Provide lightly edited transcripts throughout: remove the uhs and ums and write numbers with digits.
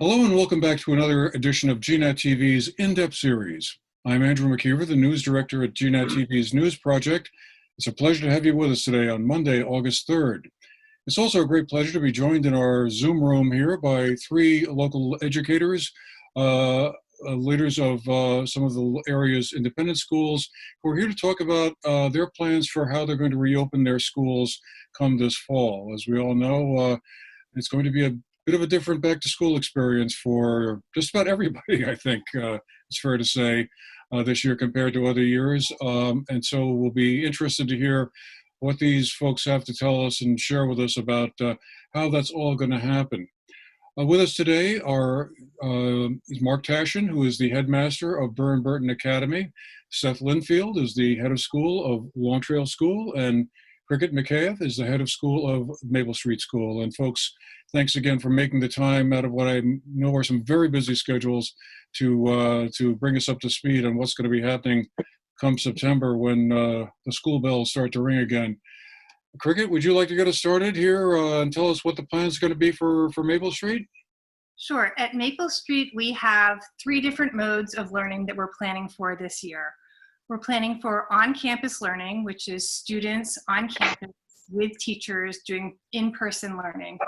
Hello and welcome back to another edition of GNAT-TV's In-Depth series. I'm Andrew Mikheev, the news director at GNAT-TV's News Project. It's a pleasure to have you with us today on Monday, August 3rd. It's also a great pleasure to be joined in our Zoom room here by three local educators, leaders of some of the area's independent schools, who are here to talk about their plans for how they're going to reopen their schools come this fall. As we all know, it's going to be a bit of a different back-to-school experience for just about everybody, I think it's fair to say, this year compared to other years. And so we'll be interested to hear what these folks have to tell us and share with us about how that's all going to happen. With us today is Mark Tashjian, who is the headmaster of Burr and Burton Academy. Seth Linfield is the head of school of Long Trail School, and Mikheev is the head of school of Maple Street School. And folks, thanks again for making the time out of what I know are some very busy schedules to bring us up to speed on what's going to be happening come September when the school bells start to ring again. Cricket, would you like to get us started here and tell us what the plan is going to be for Maple Street? Sure. At Maple Street, we have three different modes of learning that we're planning for this year. We're planning for on-campus learning, which is students on campus with teachers doing in-person learning.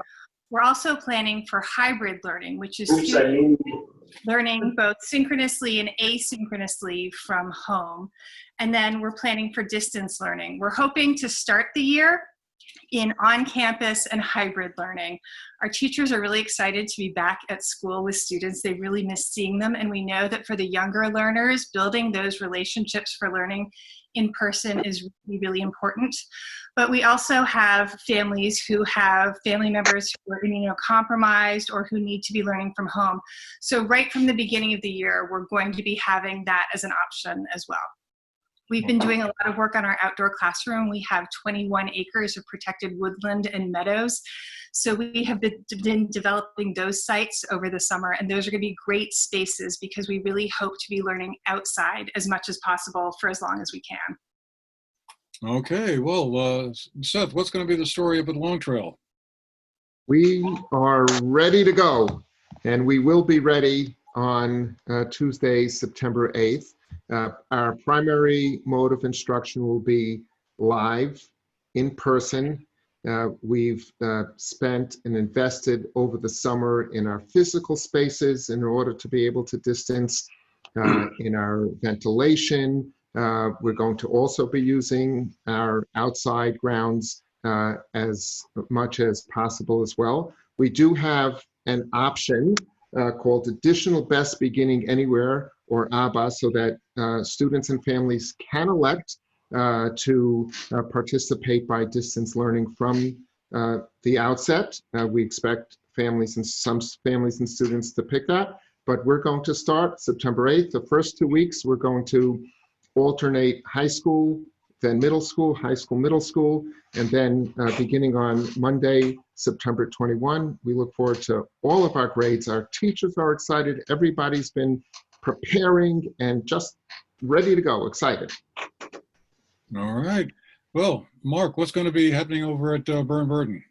We're also planning for hybrid learning, which is students learning both synchronously and asynchronously from home. And then we're planning for distance learning. We're hoping to start the year in on-campus and hybrid learning. Our teachers are really excited to be back at school with students. They really miss seeing them, and we know that for the younger learners, building those relationships for learning in person is really, really important. But we also have families who have family members who are immunocompromised or who need to be learning from home. So right from the beginning of the year, we're going to be having that as an option as well. We've been doing a lot of work on our outdoor classroom. We have 21 acres of protected woodland and meadows. So we have been developing those sites over the summer, and those are going to be great spaces because we really hope to be learning outside as much as possible for as long as we can. Okay, well, Seth, what's going to be the story up at Long Trail? We are ready to go, and we will be ready on Tuesday, September 8th. Our primary mode of instruction will be live, in person. We've spent and invested over the summer in our physical spaces in order to be able to distance in our ventilation. We're going to also be using our outside grounds as much as possible as well. We do have an option called Additional Best Beginning Anywhere, or ABBA, so that students and families can elect to participate by distance learning from the outset. We expect some families and students to pick that, but we're going to start September 8th. The first 2 weeks, we're going to alternate high school, then middle school, high school, middle school, and then beginning on Monday, September 21, we look forward to all of our grades. Our teachers are excited. Everybody's been preparing and just ready to go, excited. All right. Well, Mark, what's going to be happening over at Burr and Burton?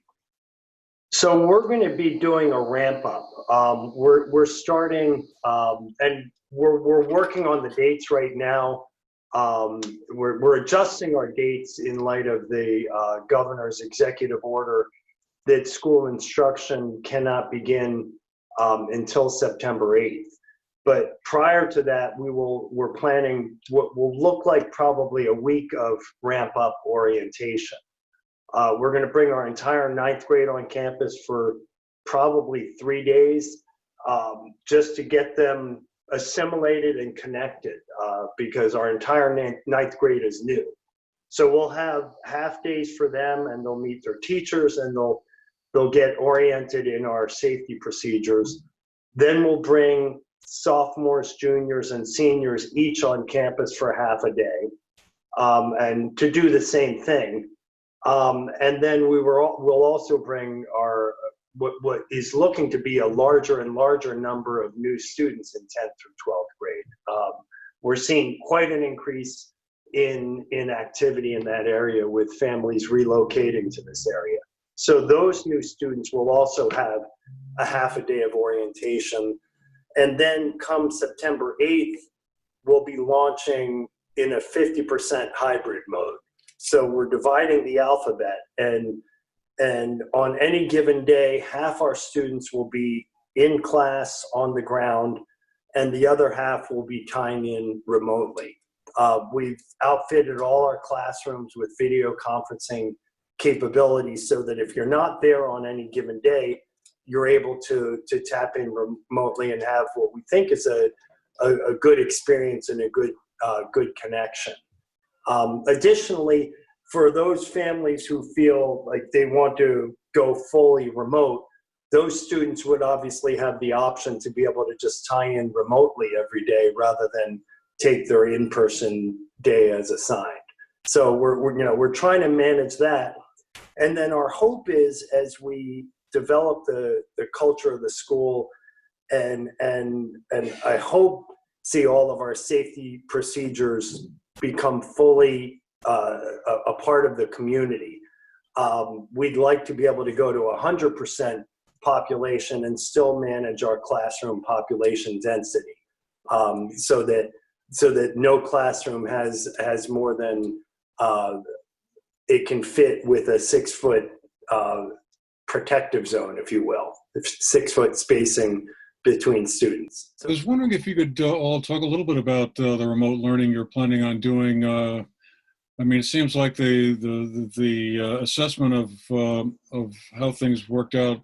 So we're going to be doing a ramp up. We're starting, and we're working on the dates right now. We're adjusting our dates in light of the governor's executive order that school instruction cannot begin until September 8th. But prior to that, we're planning what will look like probably a week of ramp up orientation. We're going to bring our entire 9th grade on campus for probably 3 days, just to get them assimilated and connected, because our entire 9th grade is new. So we'll have half days for them, and they'll meet their teachers, and they'll get oriented in our safety procedures. Then we'll bring sophomores, juniors, and seniors each on campus for half a day, and to do the same thing. And then we'll also bring our what is looking to be a larger and larger number of new students in 10th through 12th grade. We're seeing quite an increase in activity in that area with families relocating to this area. So those new students will also have a half a day of orientation. And then come September 8th, we'll be launching in a 50% hybrid mode. So we're dividing the alphabet, and on any given day, half our students will be in class on the ground, and the other half will be tying in remotely. We've outfitted all our classrooms with video conferencing capabilities so that if you're not there on any given day, you're able to tap in remotely and have what we think is a good experience and a good connection. Additionally, for those families who feel like they want to go fully remote, those students would obviously have the option to be able to just tie in remotely every day rather than take their in-person day as assigned. So we're trying to manage that. And then our hope is, as we develop the culture of the school, and I hope see all of our safety procedures become fully a part of the community. We'd like to be able to go to 100% population and still manage our classroom population density, so that no classroom has more than it can fit with a 6-foot protective zone, if you will, 6-foot spacing between students. I was wondering if you could all talk a little bit about the remote learning you're planning on doing. I mean, it seems like the assessment of how things worked out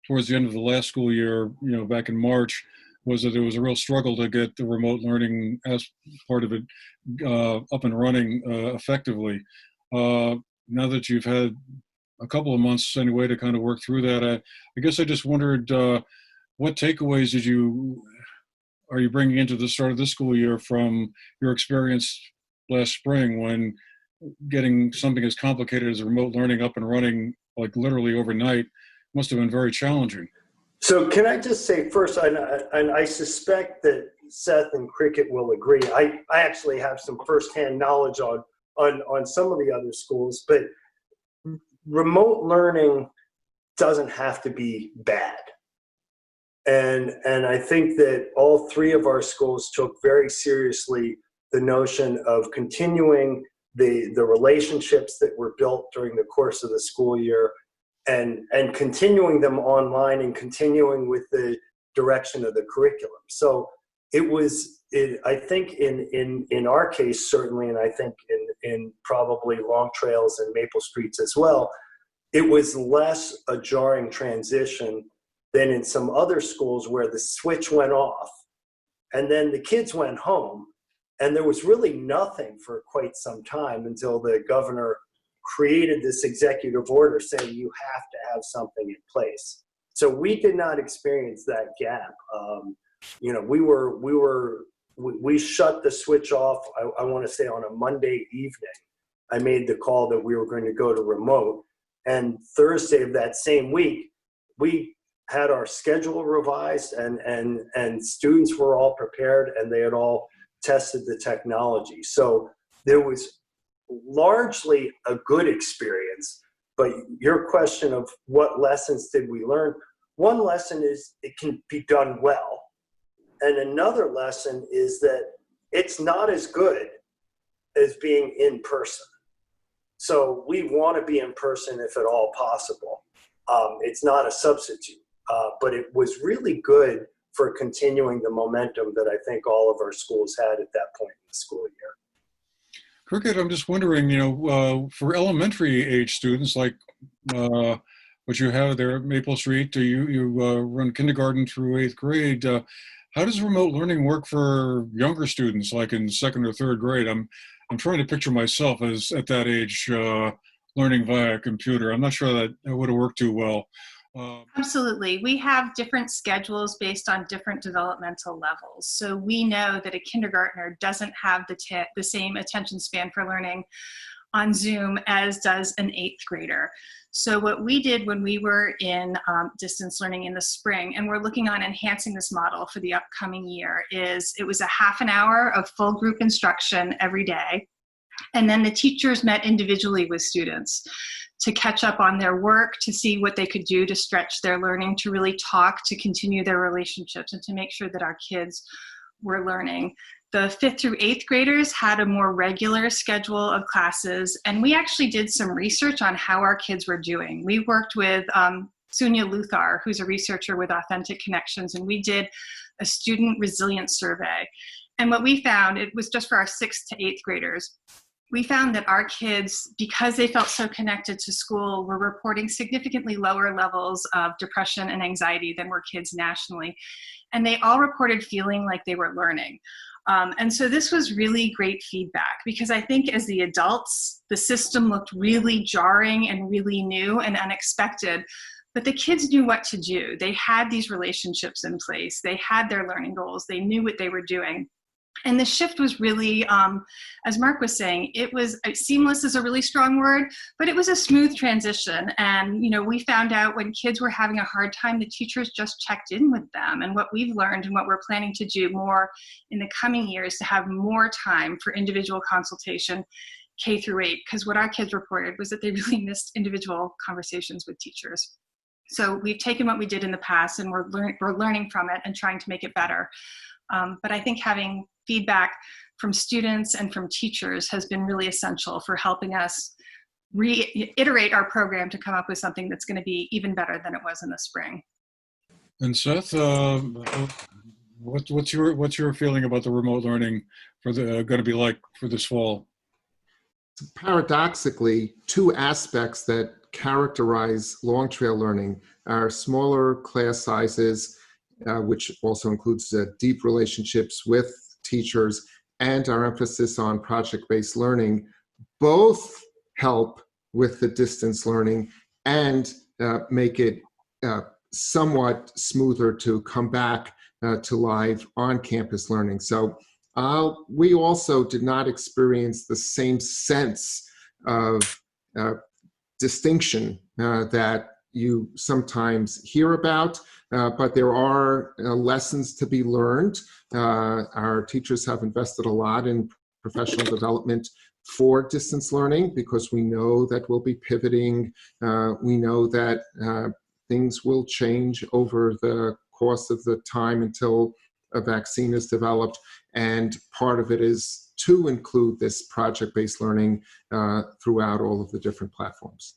towards the end of the last school year, back in March, was that there was a real struggle to get the remote learning as part of it up and running effectively. Now that you've had a couple of months anyway to kind of work through that, I guess I just wondered what takeaways are you bringing into the start of this school year from your experience last spring, when getting something as complicated as remote learning up and running, like literally overnight, must have been very challenging. So can I just say first, and I suspect that Seth and Cricket will agree, I actually have some firsthand knowledge on some of the other schools, but remote learning doesn't have to be bad. And I think that all three of our schools took very seriously the notion of continuing the relationships that were built during the course of the school year, and continuing them online and continuing with the direction of the curriculum. So I think in our case, certainly, and I think in probably Long Trails and Maple Streets as well, it was less a jarring transition than in some other schools where the switch went off and then the kids went home, and there was really nothing for quite some time until the governor created this executive order saying you have to have something in place. So we did not experience that gap. We shut the switch off, I want to say on a Monday evening. I made the call that we were going to go to remote, and Thursday of that same week, we had our schedule revised, and students were all prepared, and they had all tested the technology. So there was largely a good experience. But your question of what lessons did we learn, one lesson is it can be done well. And another lesson is that it's not as good as being in person. So we want to be in person if at all possible. It's not a substitute, but it was really good for continuing the momentum that I think all of our schools had at that point in the school year. Cricket, I'm just wondering, for elementary age students like what you have there at Maple Street, you run kindergarten through 8th grade. How does remote learning work for younger students, like in 2nd or 3rd grade? I'm trying to picture myself as at that age learning via a computer. I'm not sure that it would have worked too well. Absolutely. We have different schedules based on different developmental levels. So we know that a kindergartner doesn't have the same attention span for learning on Zoom as does an 8th grader. So what we did when we were in distance learning in the spring, and we're looking on enhancing this model for the upcoming year, is it was a half an hour of full group instruction every day. And then the teachers met individually with students. to catch up on their work, to see what they could do to stretch their learning, to really talk, to continue their relationships, and to make sure that our kids were learning. The 5th through 8th graders had a more regular schedule of classes, and we actually did some research on how our kids were doing. We worked with Sunya Luthar, who's a researcher with Authentic Connections, and we did a student resilience survey. And what we found, it was just for our 6th to 8th graders, we found that our kids, because they felt so connected to school, were reporting significantly lower levels of depression and anxiety than were kids nationally. And they all reported feeling like they were learning. And so this was really great feedback, because I think as the adults, the system looked really jarring and really new and unexpected, but the kids knew what to do. They had these relationships in place. They had their learning goals. They knew what they were doing. And the shift was really, as Mark was saying, it was seamless is a really strong word, but it was a smooth transition. And, you know, we found out when kids were having a hard time, the teachers just checked in with them. And what we've learned and what we're planning to do more in the coming years to have more time for individual consultation, K through 8, because what our kids reported was that they really missed individual conversations with teachers. So we've taken what we did in the past and we're learning from it and trying to make it better. But I think having feedback from students and from teachers has been really essential for helping us reiterate our program to come up with something that's going to be even better than it was in the spring. And Seth, what's your feeling about the remote learning for the going to be like for this fall? Paradoxically, two aspects that characterize Long Trail learning are smaller class sizes, which also includes deep relationships with teachers, and our emphasis on project-based learning, both help with the distance learning and make it somewhat smoother to come back to live on-campus learning. So we also did not experience the same sense of distinction that you sometimes hear about, but there are lessons to be learned. Our teachers have invested a lot in professional development for distance learning because we know that we'll be pivoting. We know that things will change over the course of the time until a vaccine is developed. And part of it is to include this project-based learning throughout all of the different platforms.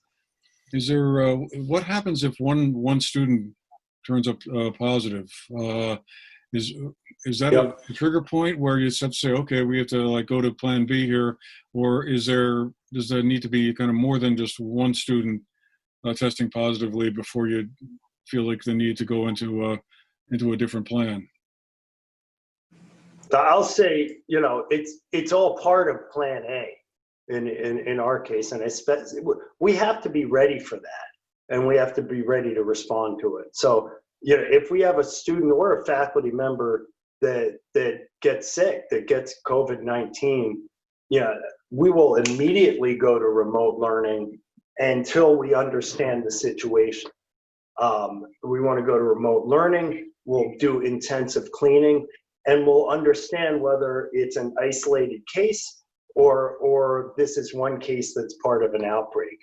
Is there, what happens if one student turns up positive? Is that a trigger point where you have to say, okay, we have to like go to plan B here, or does there need to be kind of more than just one student testing positively before you feel like the need to go into a different plan? I'll say, you know, it's all part of plan A in our case, and we have to be ready for that, and we have to be ready to respond to it. So, you know, if we have a student or a faculty member that gets sick, that gets COVID-19, you know, we will immediately go to remote learning until we understand the situation. We want to go to remote learning. We'll do intensive cleaning, and we'll understand whether it's an isolated case or this is one case that's part of an outbreak.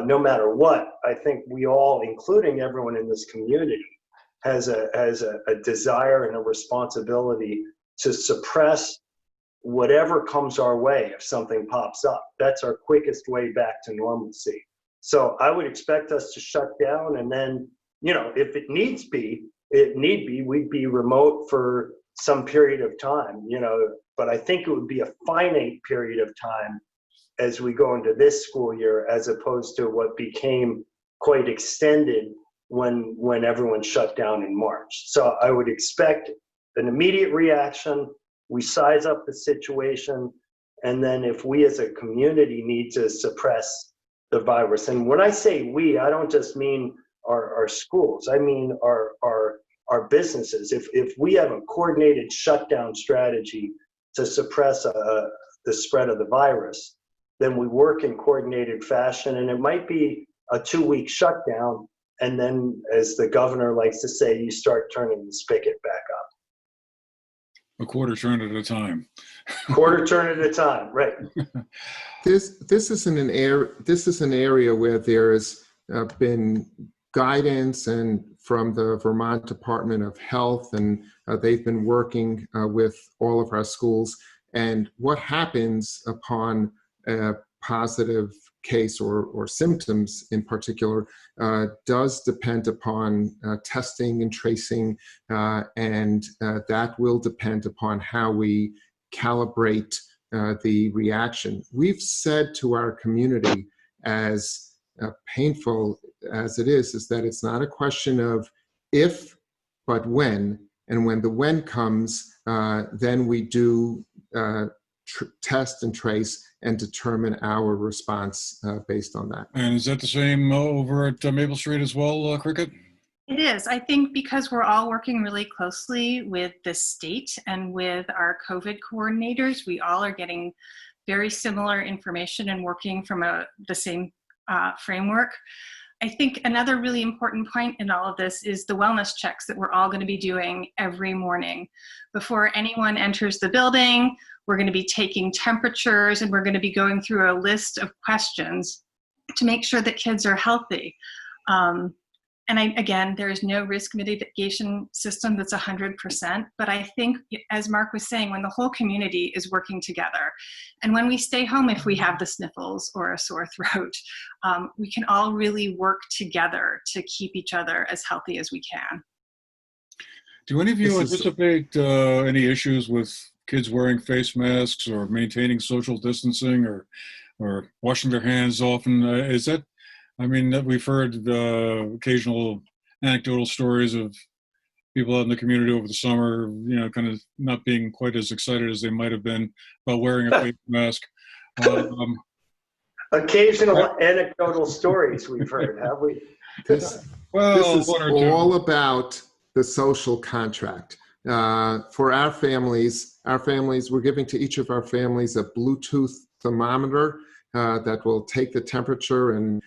No matter what, I think we all, including everyone in this community, has a desire and a responsibility to suppress whatever comes our way if something pops up. That's our quickest way back to normalcy. So I would expect us to shut down, and then, you know, if it need be, we'd be remote for some period of time, you know, but I think it would be a finite period of time as we go into this school year, as opposed to what became quite extended when everyone shut down in March. So I would expect an immediate reaction. We size up the situation, and then if we as a community need to suppress the virus, and when I say we, I don't just mean our schools, I mean our businesses. If we have a coordinated shutdown strategy to suppress the spread of the virus, then we work in coordinated fashion, and it might be a 2-week shutdown, and then, as the governor likes to say, you start turning the spigot back up. A quarter turn at a time. Quarter turn at a time, right? This is an area where there's been guidance and from the Vermont Department of Health, and they've been working with all of our schools. And what happens upon a positive case or symptoms in particular does depend upon testing and tracing, and that will depend upon how we calibrate the reaction. We've said to our community, as painful as it is that it's not a question of if, but when. And when the when comes, then we do test and trace and determine our response based on that. And is that the same over at Maple Street as well, Cricket? It is. I think because we're all working really closely with the state and with our COVID coordinators, we all are getting very similar information and working from the same framework. I think another really important point in all of this is the wellness checks that we're all going to be doing every morning. Before anyone enters the building, we're going to be taking temperatures, and we're going to be going through a list of questions to make sure that kids are healthy. Again, there is no risk mitigation system that's 100%, but I think, as Mark was saying, when the whole community is working together, and when we stay home if we have the sniffles or a sore throat, we can all really work together to keep each other as healthy as we can. Do any of you anticipate any issues with kids wearing face masks or maintaining social distancing or washing their hands often? Is that, I mean, we've heard occasional anecdotal stories of people out in the community over the summer, kind of not being quite as excited as they might have been about wearing a face mask. Occasional anecdotal stories we've heard, have we? This is all about the social contract. For our families, we're giving to each of our families a Bluetooth thermometer that will take the temperature and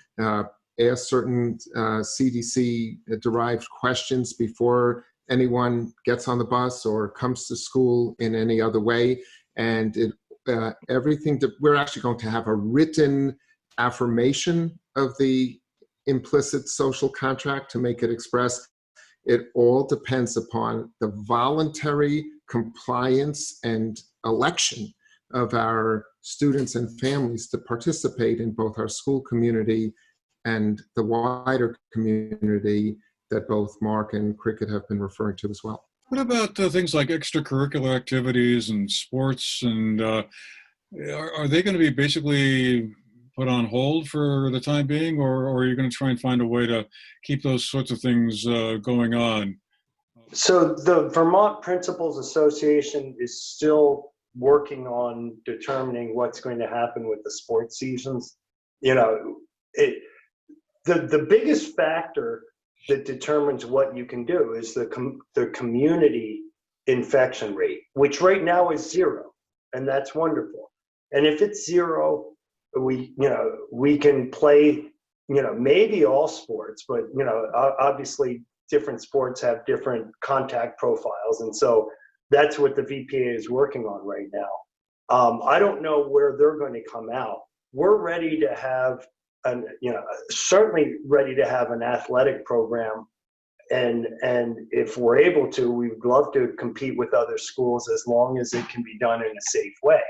ask certain CDC-derived questions before anyone gets on the bus or comes to school in any other way. And we're actually going to have a written affirmation of the implicit social contract to make it express. It all depends upon the voluntary compliance and election of our students and families to participate in both our school community and the wider community that both Mark and Cricket have been referring to as well. What about things like extracurricular activities and sports? And are they going to be basically put on hold for the time being, or are you going to try and find a way to keep those sorts of things going on? So the Vermont Principals Association is still working on determining what's going to happen with the sports seasons. The biggest factor that determines what you can do is the community infection rate, which right now is 0, and that's wonderful. And if it's 0, we can play, maybe all sports, but obviously different sports have different contact profiles, and so that's what the VPA is working on right now. I don't know where they're going to come out. We're ready to have certainly ready to have an athletic program, and if we're able to, we would love to compete with other schools as long as it can be done in a safe way.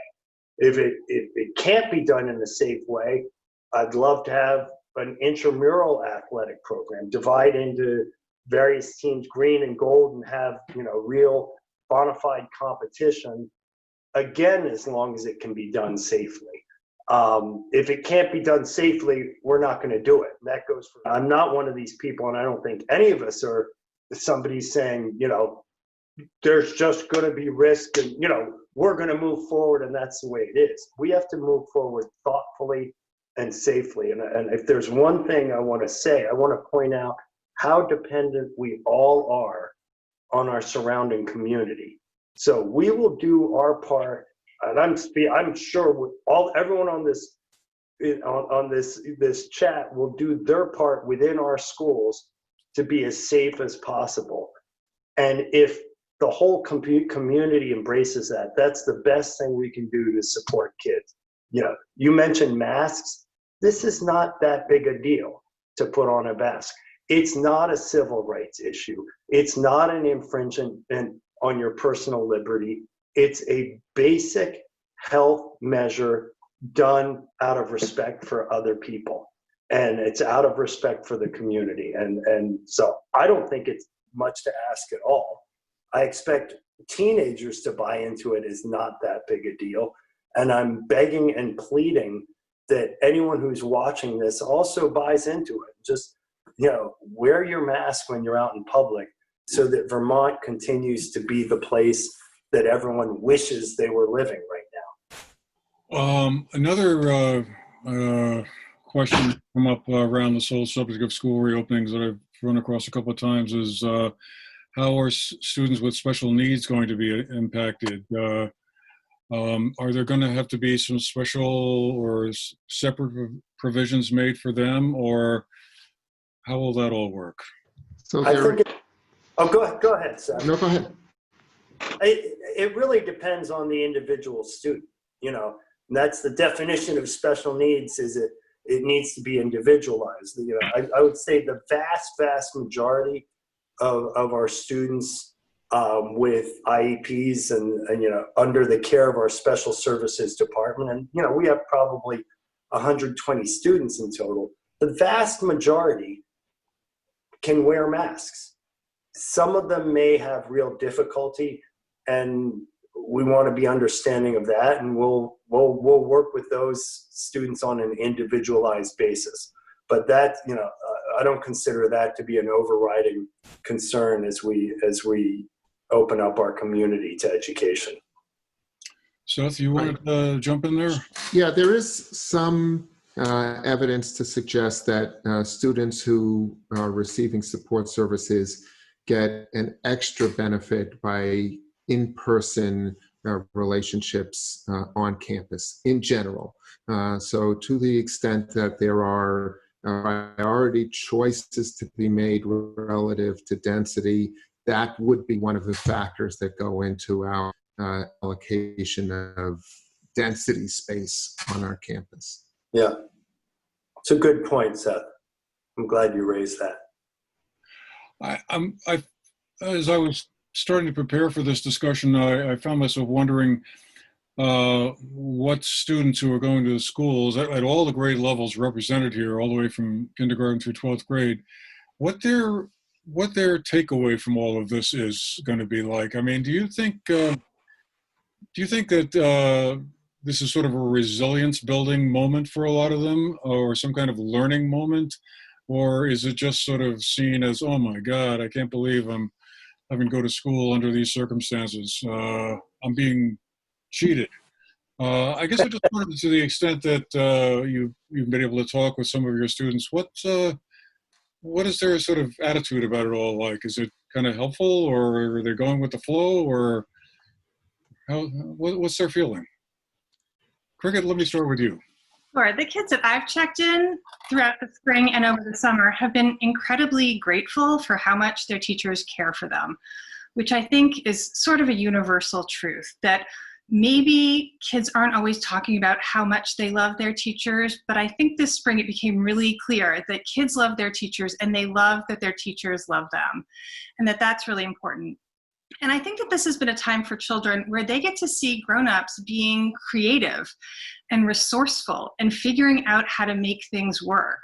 If it can't be done in a safe way, I'd love to have an intramural athletic program, divide into various teams, green and gold, and have real bona fide competition, again, as long as it can be done safely. If it can't be done safely, we're not going to do it. That goes for, I'm not one of these people, and I don't think any of us are somebody saying, there's just going to be risk and, we're going to move forward and that's the way it is. We have to move forward thoughtfully and safely. And if there's one thing I want to say, I want to point out how dependent we all are on our surrounding community. So we will do our part, and I'm sure everyone on this chat will do their part within our schools to be as safe as possible. And if the whole community embraces that, that's the best thing we can do to support kids. You know, you mentioned masks. This is not that big a deal to put on a mask. It's not a civil rights issue. It's not an infringement on your personal liberty. It's a basic health measure done out of respect for other people. And it's out of respect for the community. And so I don't think it's much to ask at all. I expect teenagers to buy into it is not that big a deal. And I'm begging and pleading that anyone who's watching this also buys into it. Just, you know, wear your mask when you're out in public so that Vermont continues to be the place that everyone wishes they were living right now. Another question come up around this whole subject of school reopenings that I've run across a couple of times is how are students with special needs going to be impacted? Are there going to have to be some special or separate provisions made for them, or how will that all work? So I there, think go ahead, Seth. no, go ahead. It really depends on the individual student, you know, and that's the definition of special needs, is it needs to be individualized. You know, I would say the vast majority of our students with IEPs and, you know, under the care of our special services department, and, you know, we have probably 120 students in total, the vast majority can wear masks. Some of them may have real difficulty, and we want to be understanding of that, and we'll work with those students on an individualized basis. But that, you know, I don't consider that to be an overriding concern as we open up our community to education. Seth, you want to jump in there? Yeah, there is some evidence to suggest that students who are receiving support services get an extra benefit by in-person relationships on campus in general. So to the extent that there are priority choices to be made relative to density, that would be one of the factors that go into our allocation of density space on our campus. Yeah, it's a good point, Seth. I'm glad you raised that. As I was starting to prepare for this discussion, I found myself wondering what students who are going to the schools at all the grade levels represented here, all the way from kindergarten through 12th grade, what their takeaway from all of this is going to be like. I mean, do you think that this is sort of a resilience building moment for a lot of them, or some kind of learning moment? Or is it just sort of seen as, oh my God, I can't believe I'm having to go to school under these circumstances. I'm being cheated. I guess I just wanted, to the extent that you've been able to talk with some of your students, what is their sort of attitude about it all like? Is it kind of helpful, or are they going with the flow, or what's their feeling? Cricket, let me start with you. Sure. The kids that I've checked in throughout the spring and over the summer have been incredibly grateful for how much their teachers care for them, which I think is sort of a universal truth, that maybe kids aren't always talking about how much they love their teachers, but I think this spring it became really clear that kids love their teachers and they love that their teachers love them, and that that's really important. And I think that this has been a time for children where they get to see grown-ups being creative and resourceful and figuring out how to make things work.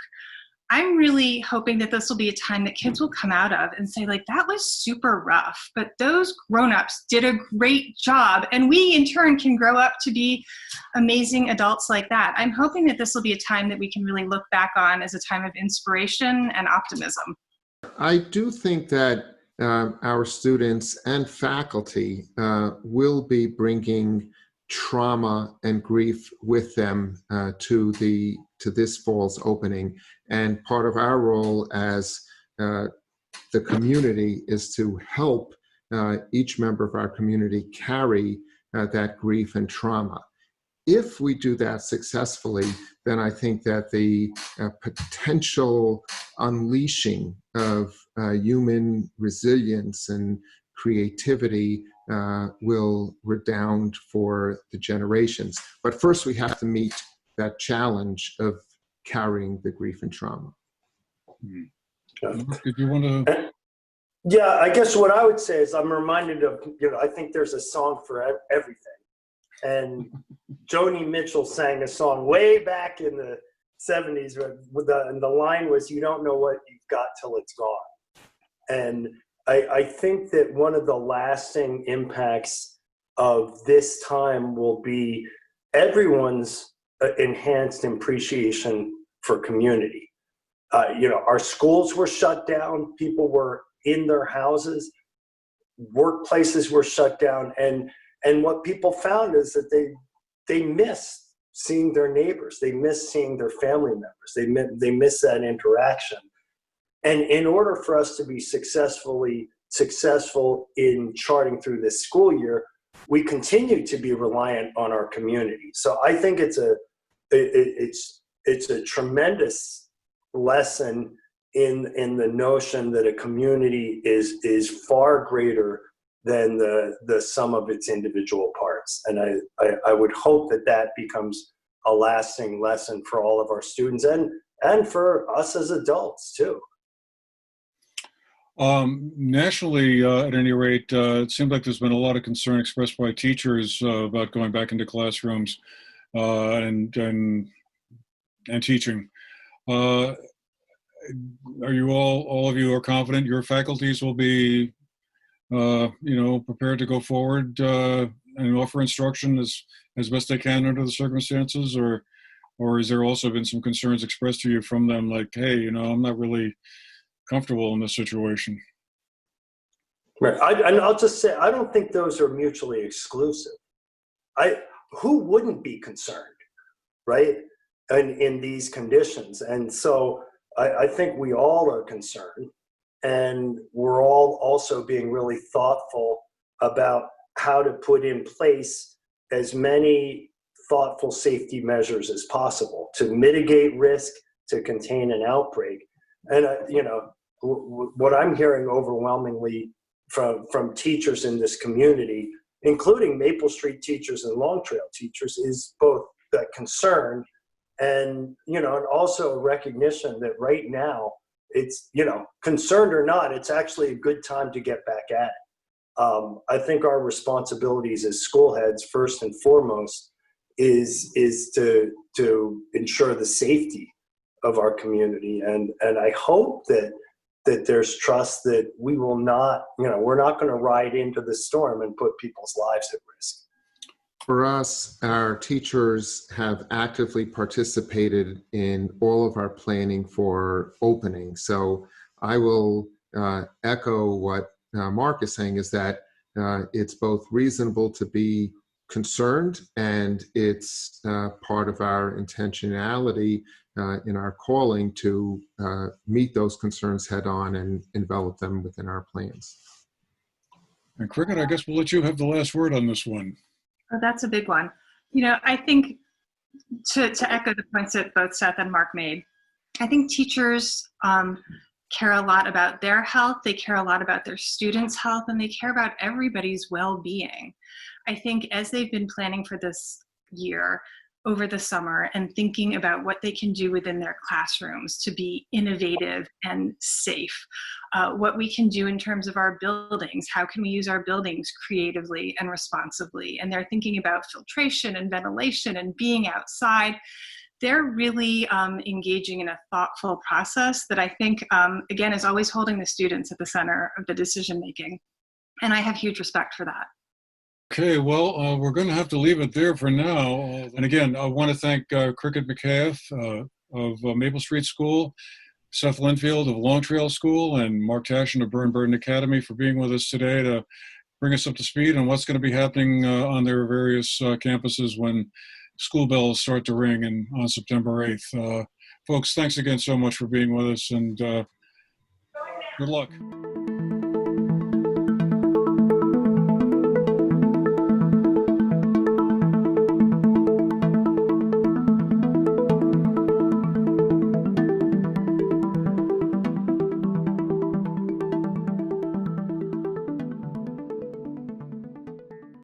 I'm really hoping that this will be a time that kids will come out of and say, like, that was super rough, but those grown-ups did a great job, and we in turn can grow up to be amazing adults like that. I'm hoping that this will be a time that we can really look back on as a time of inspiration and optimism. I do think that our students and faculty will be bringing trauma and grief with them to this fall's opening, and part of our role as the community is to help each member of our community carry that grief and trauma. If we do that successfully, then I think that the potential unleashing of human resilience and creativity will redound for the generations. But first we have to meet that challenge of carrying the grief and trauma. Mark, did you want to? Yeah, I guess what I would say is I'm reminded of, I think there's a song for everything. And Joni Mitchell sang a song way back in the 70s and the line was, "You don't know what you've got till it's gone." And I think that one of the lasting impacts of this time will be everyone's enhanced appreciation for community. Our schools were shut down, people were in their houses, workplaces were shut down, and what people found is that they missed seeing their neighbors, they missed seeing their family members, they missed that interaction. And in order for us to be successful in charting through this school year, we continue to be reliant on our community. So I think it's a tremendous lesson in the notion that a community is far greater than the sum of its individual parts. And I would hope that becomes a lasting lesson for all of our students and for us as adults too. Nationally, at any rate, it seems like there's been a lot of concern expressed by teachers about going back into classrooms and teaching. Are you all of you are confident your faculties will be, prepared to go forward and offer instruction as best they can under the circumstances, or has there also been some concerns expressed to you from them, like, hey, I'm not really comfortable in this situation? Right. And I'll just say, I don't think those are mutually exclusive. Who wouldn't be concerned, right? In these conditions. And so I think we all are concerned, and we're all also being really thoughtful about how to put in place as many thoughtful safety measures as possible to mitigate risk, to contain an outbreak. And, what I'm hearing overwhelmingly from teachers in this community, including Maple Street teachers and Long Trail teachers, is both that concern and also a recognition that right now it's, concerned or not, it's actually a good time to get back at it. I think our responsibilities as school heads, first and foremost, is to ensure the safety of our community. And I hope that there's trust that we will not, we're not going to ride into the storm and put people's lives at risk. For us, our teachers have actively participated in all of our planning for opening. So I will echo what Mark is saying, is that it's both reasonable to be concerned, and it's part of our intentionality in our calling to meet those concerns head on and envelop them within our plans. And Cricket, I guess we'll let you have the last word on this one. Oh, that's a big one. I think to echo the points that both Seth and Mark made, I think teachers care a lot about their health, they care a lot about their students' health, and they care about everybody's well-being. I think as they've been planning for this year over the summer and thinking about what they can do within their classrooms to be innovative and safe, what we can do in terms of our buildings, how can we use our buildings creatively and responsibly, and they're thinking about filtration and ventilation and being outside. They're really engaging in a thoughtful process that I think, again, is always holding the students at the center of the decision making. And I have huge respect for that. Okay, well, we're going to have to leave it there for now. And again, I want to thank Cricket Mikheev of Maple Street School, Seth Linfield of Long Trail School, and Mark Tashjian of Burton Academy for being with us today to bring us up to speed on what's going to be happening on their various campuses when school bells start to ring on September 8th. Folks, thanks again so much for being with us, and good luck.